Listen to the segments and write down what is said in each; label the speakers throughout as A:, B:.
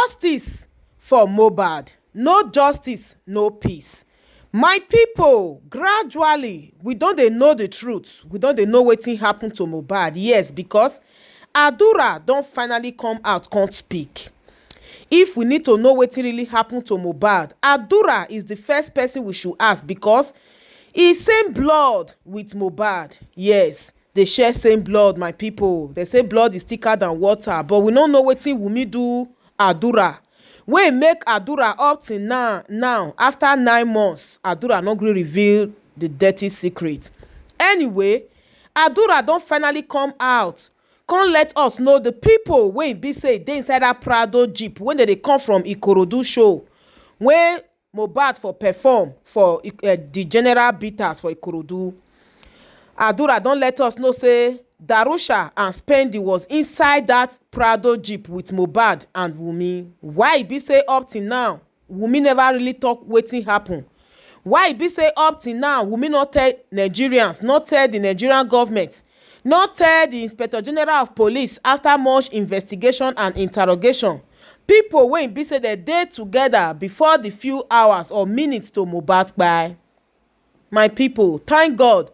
A: Justice for Mohbad. No justice, no peace. My people, gradually we don dey know the truth. We don dey know wetin happen to Mohbad. Yes, because Adura don finally come out come speak. If we need to know wetin really happen to Mohbad, Adura is the first person we should ask, because e same blood with Mohbad. Yes, they share same blood, my people. They say blood is thicker than water, but we no know wetin Wummi do Adura wey make Adura up till now after 9 months Adura no gree reveal the dirty secret. Anyway, Adura don finally come out come let us know the people wey be say dey inside that Prado jeep when they come from Ikorodu show wey Mohbad for perform for the general bitters for Ikorodu. Adura don let us know say Darusha and Spendi was inside that Prado jeep with Mohbad and Wummi. Why e be say up till now Wummi never really talk wetin happen? Why e be say up till now Wummi not tell Nigerians, not tell the Nigerian government, not tell the Inspector General of Police after much investigation and interrogation? People wey be say they dey together before the few hours or minutes to Mohbad kpai. My people, thank God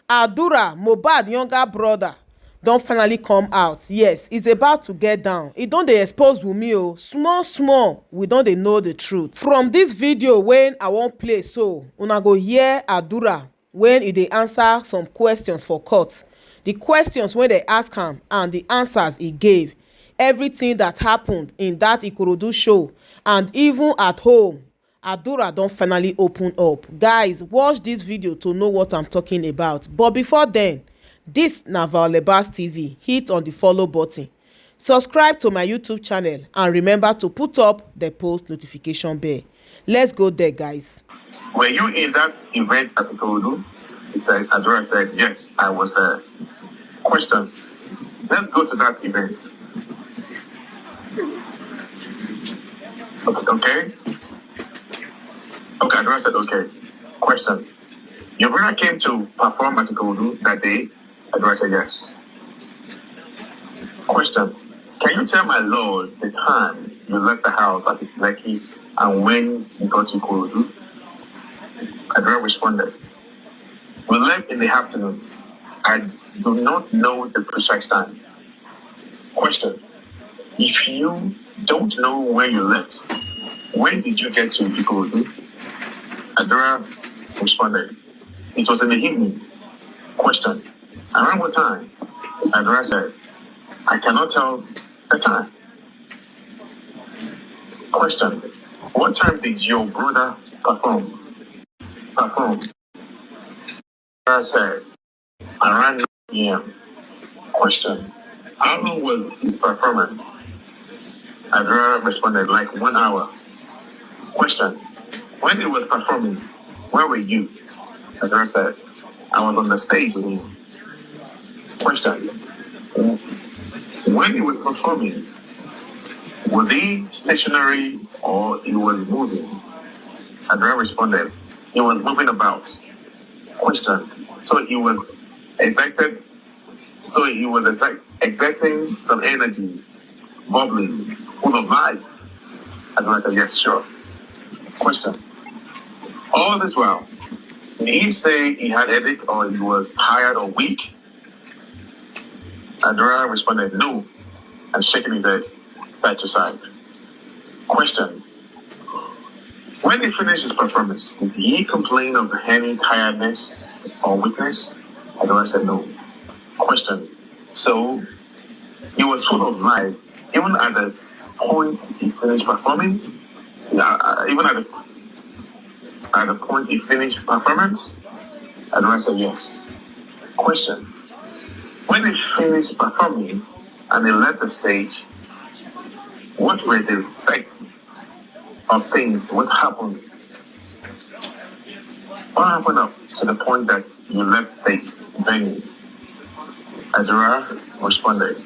A: Adura, Mohbad younger brother, don finally come out. Yes, he's about to get down. He don dey expose Wummi o. Small we don dey know the truth. From this video when I wan play so, una go hear Adura when he dey answer some questions for court. The questions wey they ask am and the answers he gave. Everything that happened in that Ikorodu show and even at home, Adura don finally open up. Guys, watch this video to know what I'm talking about. But before then, this na Lebas TV. Hit on the follow button, subscribe to my YouTube channel, and remember to put up the post notification bell. Let's go there, guys.
B: Were you in that event at Ikorodu? Adura said, yes, I was there. Question. Let's go to that event. Okay. Okay, Adura said, okay. Question. Your brother came to perform at Ikorodu that day? Adura said, yes. Question. Can you tell my lord the time you left the house at Lekki and when you got to Ikorodu? Adura responded, we left in the afternoon. I do not know the precise time. Question. If you don't know when you left, when did you get to Ikorodu? Adura responded, it was in the evening. Question. Around what time? Adura said, I cannot tell the time. Question. What time did your brother perform? Adura said, around 9 p.m. Question. How long was his performance? Adura responded, like 1 hour. Question. When he was performing, where were you? Adura said, I was on the stage with him. Question. When he was performing, was he stationary or he was moving? Adura responded, he was moving about. Question. So he was excited. So he was exerting some energy, bubbling, full of life. Adura said, yes, sure. Question. All this while, did he say he had headache or he was tired or weak? Adura responded, no, and shaking his head side to side. Question. When he finished his performance, did he complain of any tiredness or weakness? Adura said, no. Question. So, he was full of life, even at the point he finished performing? Even at the point he finished performance? Adura said, yes. Question. When he finished performing and he left the stage, what were the sets of things? What happened? What happened up to the point that you left the venue? Adura responded,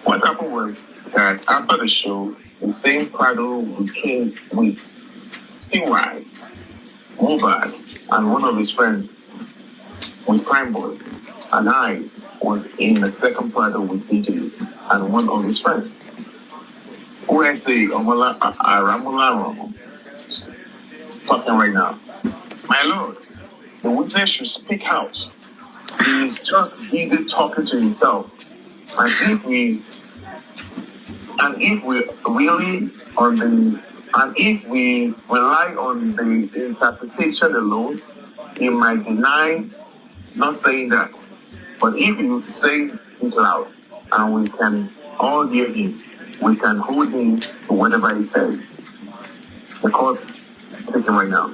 B: what happened was that after the show, the same Prado we came with Stingray, Mohbad, and one of his friends with Crime Boy, and I was in the second Prado with DJ and one of his friends. USA, Omola, Aramula, talking right now. My lord, the witness should speak out. He is just busy talking to himself. And if we really on the and if we rely on the interpretation alone, he might deny not saying that. But if he says it loud and we can all hear him, we can hold him to whatever he says. The court is speaking right now.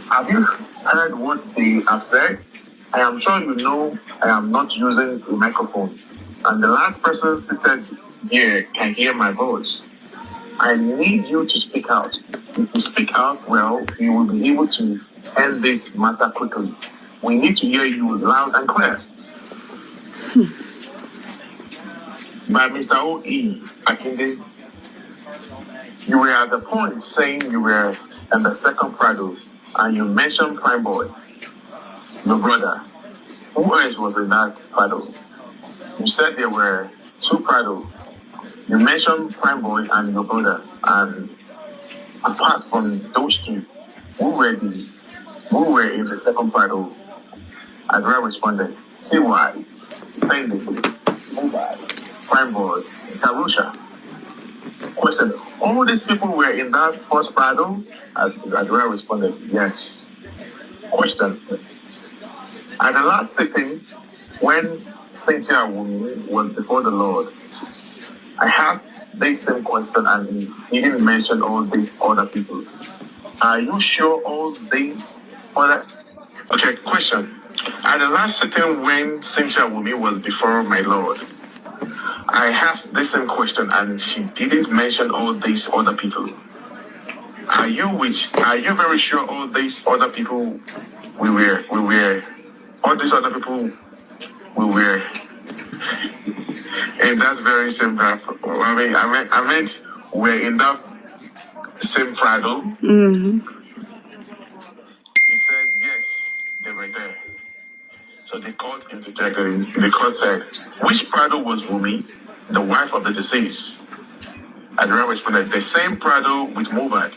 B: Have you heard what they have said? I am sure you know I am not using a microphone. And the last person seated here can hear my voice. I need you to speak out. If you speak out well, we will be able to end this matter quickly. We need to hear you loud and clear. By Mr. O.E. Akinde, you were at the point saying you were in the second Prado, and you mentioned Prime Boy, your brother. Who else was in that Prado? You said there were two Prado. You mentioned Prime Boy and your brother, and apart from those two, who were in the second Prado? Adura responded, CY, Splendid, Mohbad, Prime Boy, Tarusha. Question, all these people were in that first Prado? Adura responded, yes. Question, at the last sitting, when Cynthia Wummi was before the Lord, I asked this same question and he didn't mention all these other people. Are you sure all these other... Okay, question. At the last sitting when Cynthia Wummi was before my Lord, I asked this same question and she didn't mention all these other people. Are you very sure all these other people all these other people we were in that very same Prado? I meant we're in that same Prado. Mm-hmm. He said yes, they were there. So the court interjected. The court said, which Prado was Wummi, the wife of the deceased? And the responded, the same Prado with Mohbad.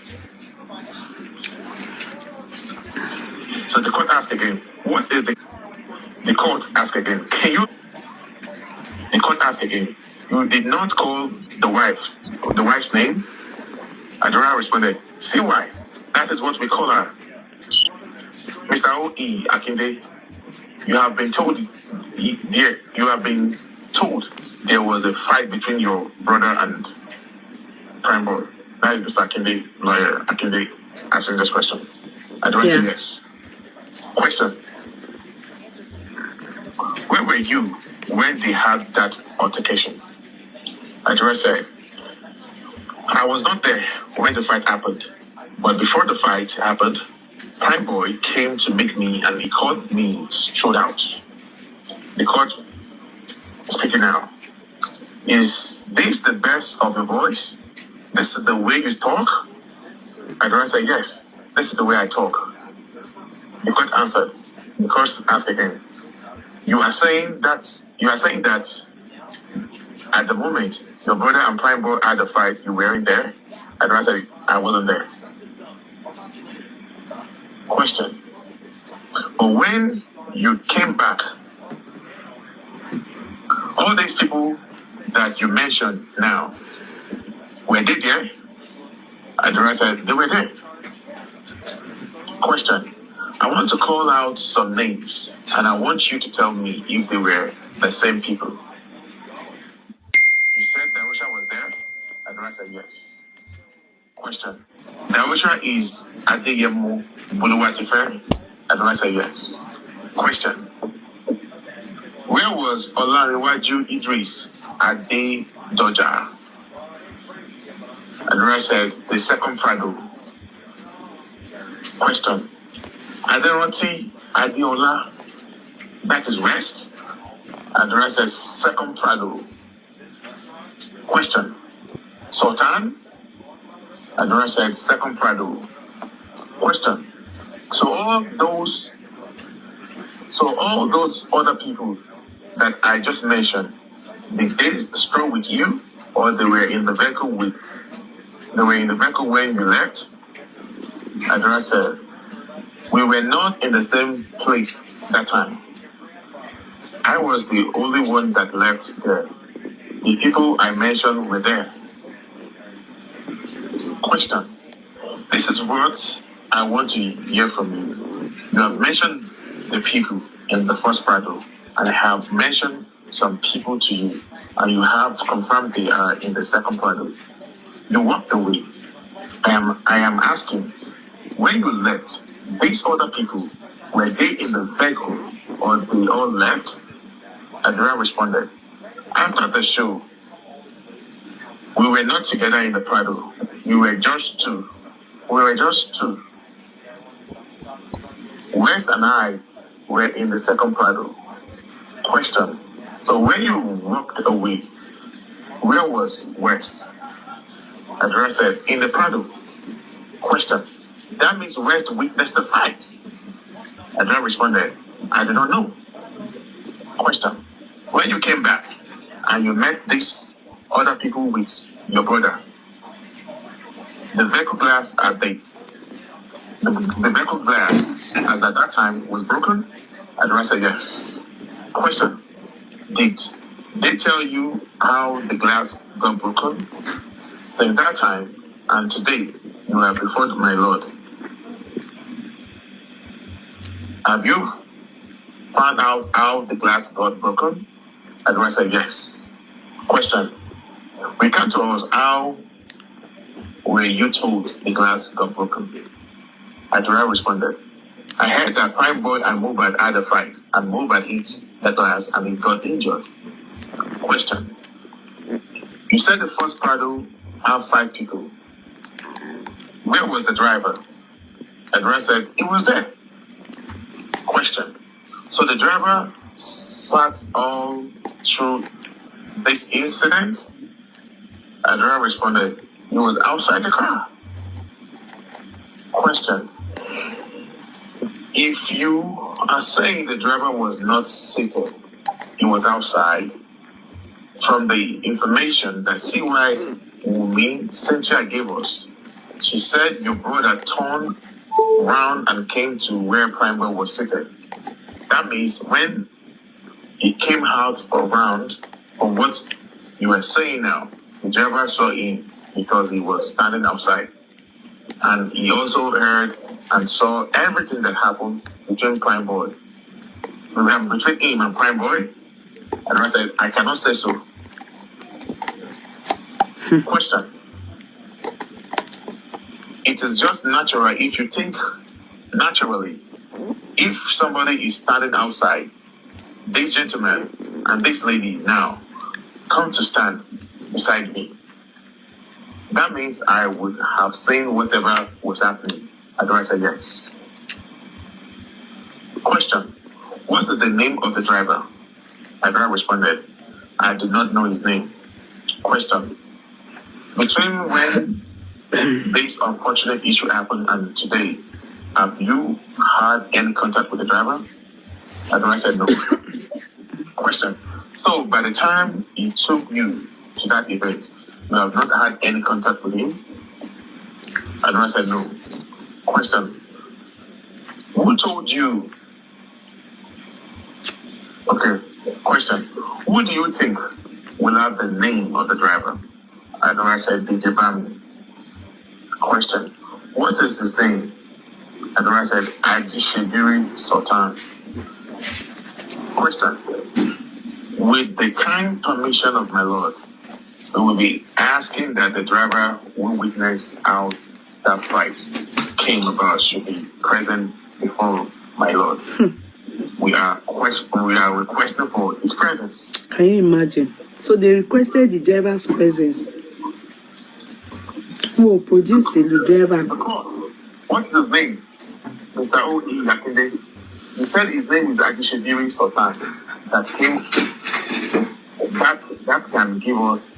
B: So the court asked again, what is the court asked again, the court asked again, you did not call the wife's name? Adura responded, CY, that is what we call her. Mr. O.E. Akinde, you have been told there was a fight between your brother and Prime Boy. That is Mr. Akinde, lawyer Akinde, answering this question. Adura said yes. Question. Where were you when they had that altercation? Adura said, I was not there when the fight happened. But before the fight happened, Prime Boy came to meet me and he called me straight out. The court speaking now. Is this the best of your voice? This is the way you talk? Adura said, yes, this is the way I talk. The court answered. The court asked again. You are saying that at the moment your brother and Prime Boy had a fight, you weren't there? Adura said, I wasn't there. Question. But when you came back, all these people that you mentioned now, were they there? Adura said, they were there. Question. I want to call out some names, and I want you to tell me if they were the same people. You said Darusha was there? Adura said yes. Question. Darusha is Adeyemo Buluwatife? Adura said yes. Question. Where was Olanrewaju Idris Adedoja? Adura said the second Prado. Question. Aderoti Adiola, that is West? Adura says second Prado. Question. Sultan? Adura said second Prado. Question. So all those other people that I just mentioned, did they stroll with you, or they were in the vehicle when you left? Adura said, we were not in the same place that time. I was the only one that left there. The people I mentioned were there. Question. This is what I want to hear from you. You have mentioned the people in the first Prado, and I have mentioned some people to you, and you have confirmed they are in the second Prado. You walked away. I am asking, when you left, these other people, were they in the vehicle or they all left? Adura responded, after the show, we were not together in the Prado. We were just two. West and I were in the second Prado. Question. So when you walked away, where was West? Adura said, in the Prado. Question. That means West witnessed the fight. Adura responded, I do not know. Question. When you came back and you met these other people with your brother, the vehicle glass as at that time was broken? Adura said yes. Question. Did they tell you how the glass got broken? Since that time and today, you are before my Lord. Have you found out how the glass got broken? Adura said yes. Question. Recount to us how were you told the glass got broken? Adura responded, I heard that Prime Boy and Mohbad had a fight, and Mohbad hit the glass and he got injured. Question. You said the first Prado had 5 people. Where was the driver? Adura said, he was there. Question. So the driver sat all through this incident? Adura responded, he was outside the car. Question. If you are saying the driver was not seated, he was outside, from the information that CY Wummi Cynthia gave us, she said your brother turned around and came to where Primo was seated. That means when he came out around, from what you are saying now, the driver saw him because he was standing outside. And he also heard and saw everything that happened between Prime Boy. Between him and Prime Boy. And I said, I cannot say so. Question. It is just natural if you think naturally. If somebody is standing outside, this gentleman and this lady now come to stand beside me. That means I would have seen whatever was happening. Adura said yes. Question. What is the name of the driver? Adura responded, I do not know his name. Question. Between when this unfortunate issue happened and today, have you had any contact with the driver? Adura said no. Question. So by the time he took you to that event, you have not had any contact with him? Adura said no. Question. Who told you? Okay. Question. Who do you think will have the name of the driver? Adura said DJ Bami. Question. What is his name? Adura said Adishibiri Sultan. Question. With the kind permission of my Lord, we will be asking that the driver who witnessed how that fight came about should be present before my Lord. We are requesting for his presence.
C: Can you imagine? So they requested the driver's presence. Who will produce the driver?
B: The court. What's his name? Mr. O.E. Yakinde. He said his name is Adishibiri Sultan. That can give us.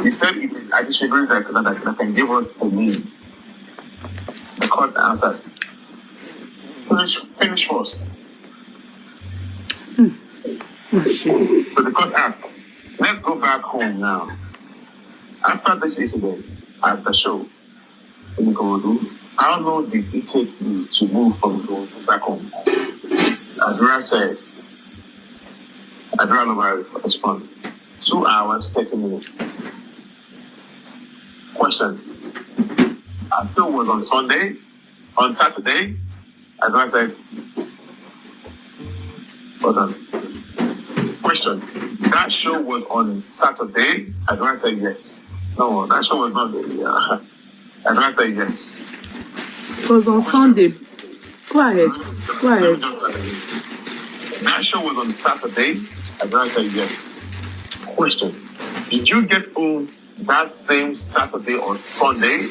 B: He said it is Adishibiri that can give us the name. The court answered. Finish first.
C: Machine.
B: So the court asked, let's go back home now. After this incident at the show in Ikorodu, how long did it take you to move from Ikorodu back home? Adura said, Adura Lomari responded, 2 hours, 30 minutes. Question. Our show was on Sunday, on Saturday. Adura said, hold on. Question. That show was on Saturday. Adura said yes. No, that show was not there. Adura said yes.
C: It was on Sunday. Go ahead. Go ahead.
B: That show was on Saturday. Adura said yes. Question. Did you get home that same Saturday or Sunday?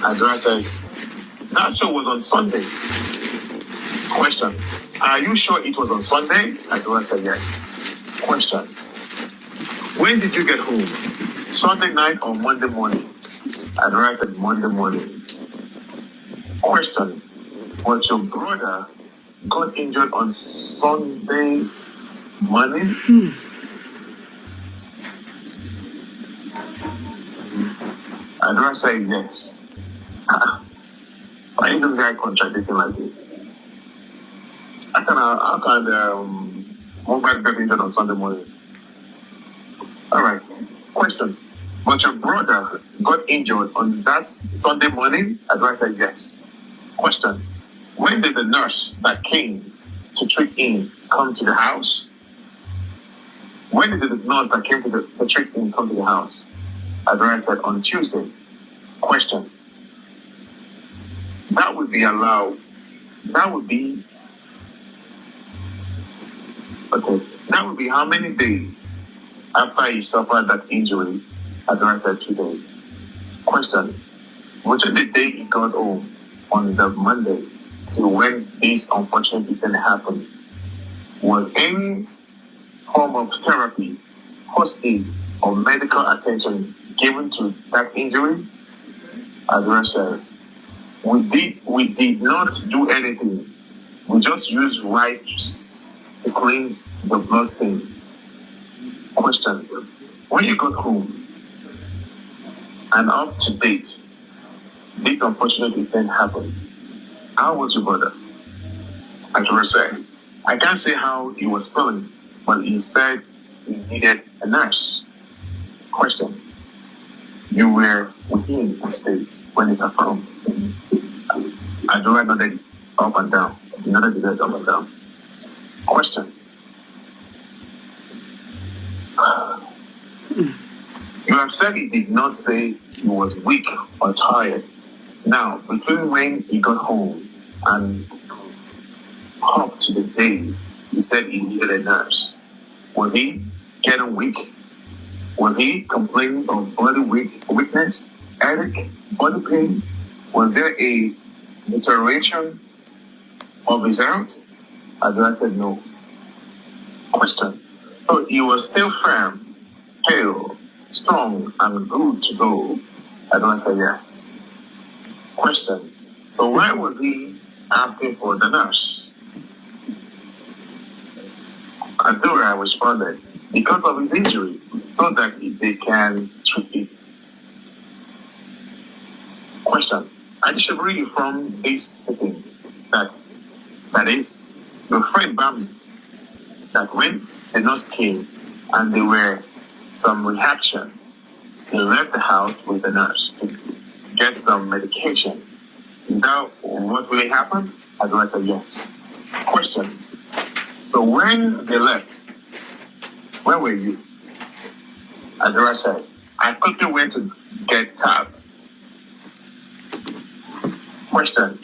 B: Adura said, that show was on Sunday. Question. Are you sure it was on Sunday? Adura said yes. Question. When did you get home? Sunday night or Monday morning? Adura said Monday morning. Question. Was your brother got injured on Sunday morning? Adura said yes. Why is this guy contradicting like this? How can Mohbad get injured on Sunday morning? All right. Question. But your brother got injured on that Sunday morning? Adura said yes. Question. When did the nurse that came to treat him come to the house? When did the nurse that came to treat him come to the house? Adura said on Tuesday. Question. That would be allowed. That would be how many days after he suffered that injury? Adura said 2 days. Question. Between the day he got home on the Monday to when this unfortunate incident happened, was any form of therapy, first aid, or medical attention given to that injury? Adura said, we did not do anything. We just used wipes to clean the blood stain. Question. When you got home and up to date, this unfortunate incident happened, how was your brother? Adura said, I can't say how he was feeling, but he said he needed a nurse. Question. You were with him on stage when he performed. Adura nodded up and down. He nodded his head up and down. Question. You have said he did not say he was weak or tired. Now, between when he got home and up to the day he said he needed a nurse, was he getting weak? Was he complaining of body weakness, headache, body pain? Was there a deterioration of his health? Adura said no. Question. So he was still firm, hale, strong, and good to go? Adura said yes. Question. So why was he asking for the nurse? Adura responded, because of his injury, so that they can treat it. Question. I disagree you from this sitting that is your friend Bami, that when the nurse came and there were some reaction, he left the house with the nurse to get some medication. Is that what really happened? Adura said yes. Question. So when they left, where were you? Adura said, I quickly went to get cab. Question.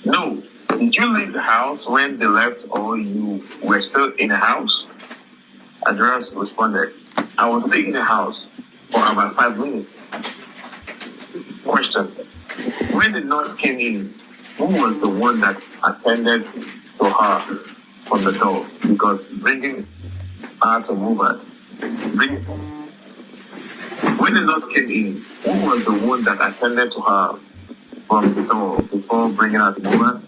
B: No. Did you leave the house when they left or you were still in the house? Adura responded, I was staying in the house for about 5 minutes. Question. When the nurse came in, who was the one that attended to her from the door? Because bringing her to Mohbad. When the nurse came in, who was the one that attended to her from the door before bringing her to Mohbad?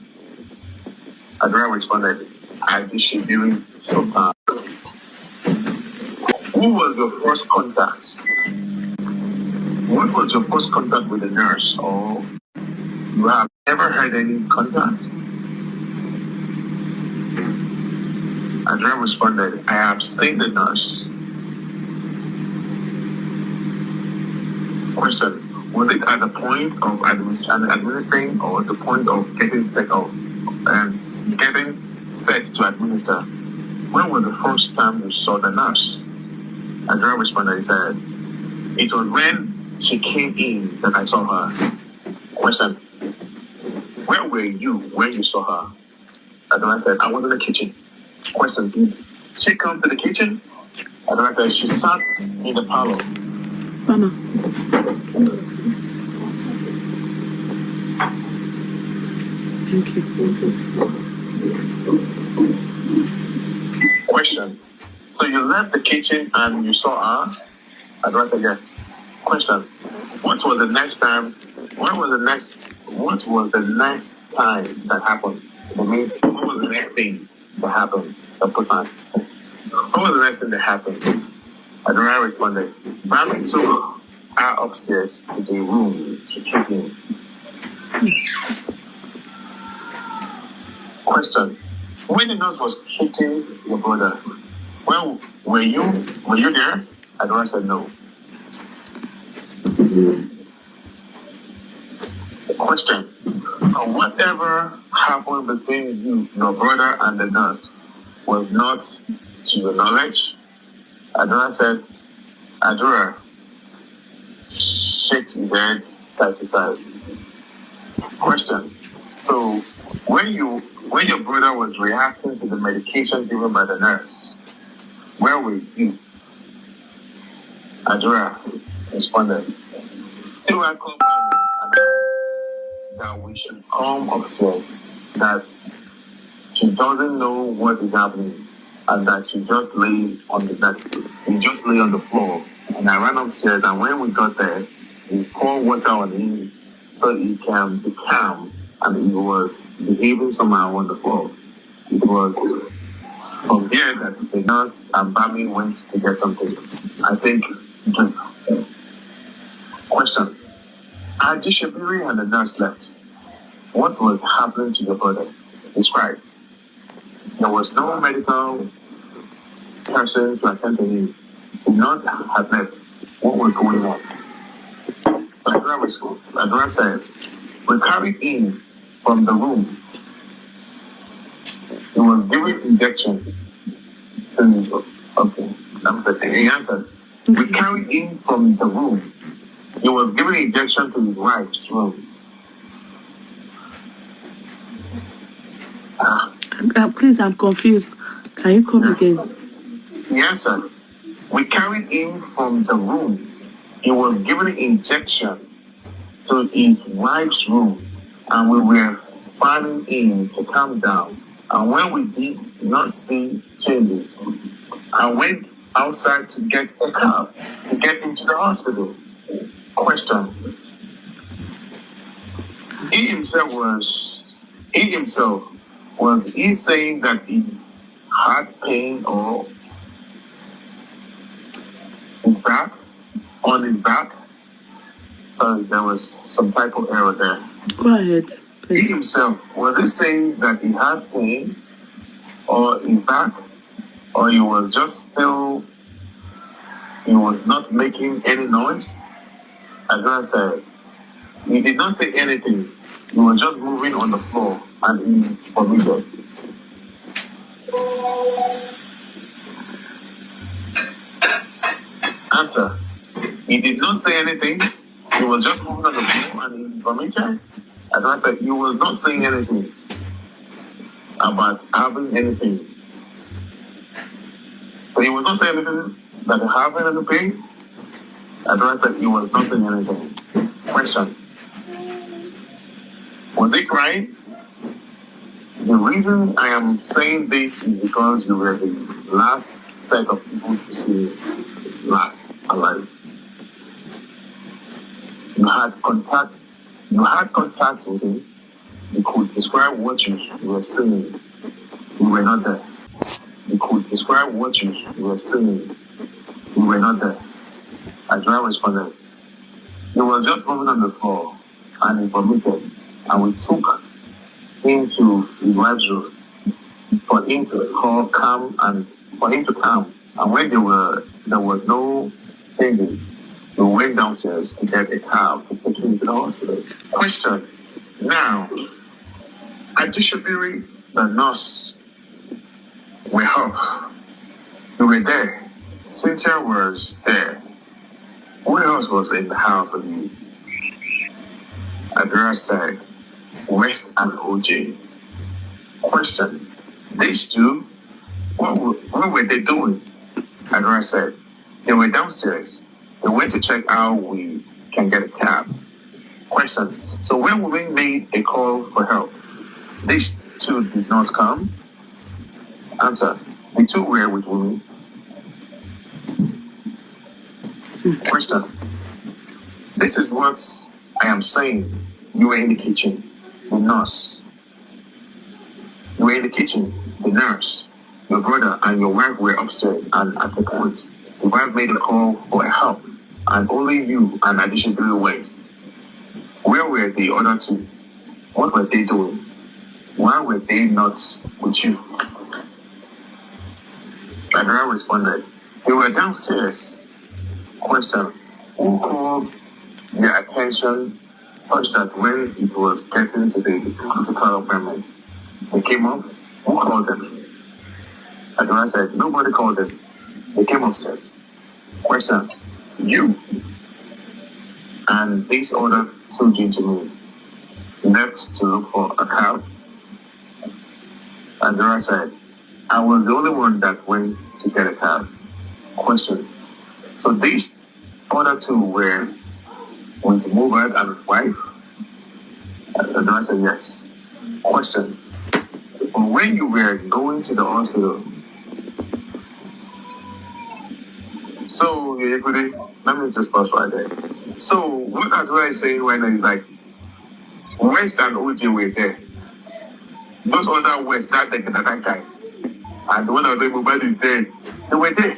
B: Adura responded, Adishibiri Sultan. Who was your first contact? What was your first contact with the nurse? Or you have never had any contact? Adura responded, I have seen the nurse. Question. Was it at the point of administering or the point of getting set off and getting set to administer? When was the first time you saw the nurse? Adura responded, he said, it was when she came in that I saw her. Question. Where were you when you saw her? Adura said, I was in the kitchen. Question. Did she come to the kitchen? Adura said, she sat in the parlor.
C: Mama. Thank you.
B: Question. So you left the kitchen and you saw her? Adura said, yes. Question. What was the next time? What was the next time that happened? I mean, what was the next thing that happened? What was the next thing that happened? Adura responded, Bami took her upstairs to the room to treat him. Question. When the nurse was treating your brother, well, were you there? Adura said no. Question. So whatever happened between you, your brother, and the nurse was not to your knowledge? Adura said, Adura shakes his head side to side. Question. So when your brother was reacting to the medication given by the nurse, where were you? Adura responded, see where I called that we should come upstairs, that she doesn't know what is happening, and that he just lay on the floor. And I ran upstairs, and when we got there, we poured water on him so he can be calm, and he was behaving somehow on the floor. It was from there that the nurse and Bami went to get something. I think drink. Question. Adishibiri and the nurse left. What was happening to your brother? Describe. There was no medical person to attend to him. The nurse had left. What was going on? Adura said, we carried him from the room. He was given injection to his... Okay, that said. He answered. We carried him from the room. He was given injection to his wife's room.
C: Please, I'm confused. Can you come again?
B: He answered. We carried him from the room. He was given injection to his wife's room, and we were fanning him to calm down. And when we did not see changes, I went outside to get a cab to get into the hospital. Question. He himself was he saying that he had pain or on his back? Sorry, there was some type of error there.
C: Go ahead, please.
B: He himself, was he saying that he had pain or his back? Or he was not making any noise? As I said, he did not say anything. He was just moving on the floor and he vomited. Answer. He did not say anything. He was just moving on the floor and he vomited. As I said, he was not saying anything about having anything. So he was not saying anything that having any pain. As I said, he was not saying anything. Question. Was he crying? The reason I am saying this is because you were the last set of people to see last alive. You had contact with him. You could describe what you were seeing. You You were not there. You could describe what you were seeing. You were not there. Adura responded, he was just moving on the floor and he vomited. And we took him to his wife's room for him to calm. And when there was no changes, we went downstairs to get a cab to take him to the hospital. Question. Now, additionally, the nurse were up. You were there. Cynthia was there. Who else was in the house with you? Adura said, West and OJ. Question. These two, what were they doing? Adura said, they were downstairs. They went to check how we can get a cab. Question. So when we made a call for help, these two did not come? Answer. The two were with Wummi. Question. This is what I am saying. You were in the kitchen, the nurse. You were in the kitchen, the nurse. Your brother and your wife were upstairs, and at a point, the wife made a call for help, and only you and Additionally went. Where were the other two? What were they doing? Why were they not with you? Adura responded, they were downstairs. Question. Who called their attention such that when it was getting to the critical moment, they came up? Who called them? Adura said, nobody called them. They came upstairs. Question. You and these other two gentlemen left to look for a cab? Adura said, I was the only one that went to get a cab. Question. So these other two were with Mohbad and his wife? Adura said, yes. Question. When you were going to the hospital, so let me just pause right there. So what Adura is saying right now is like, West and OJ were there. Those other West, that guy. And the one that was like, Mohbad is dead. They were there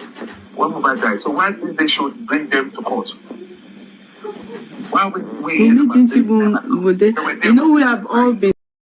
B: when Mohbad died. So why did they should bring them to court? Why would we?
C: We didn't even. We have all been.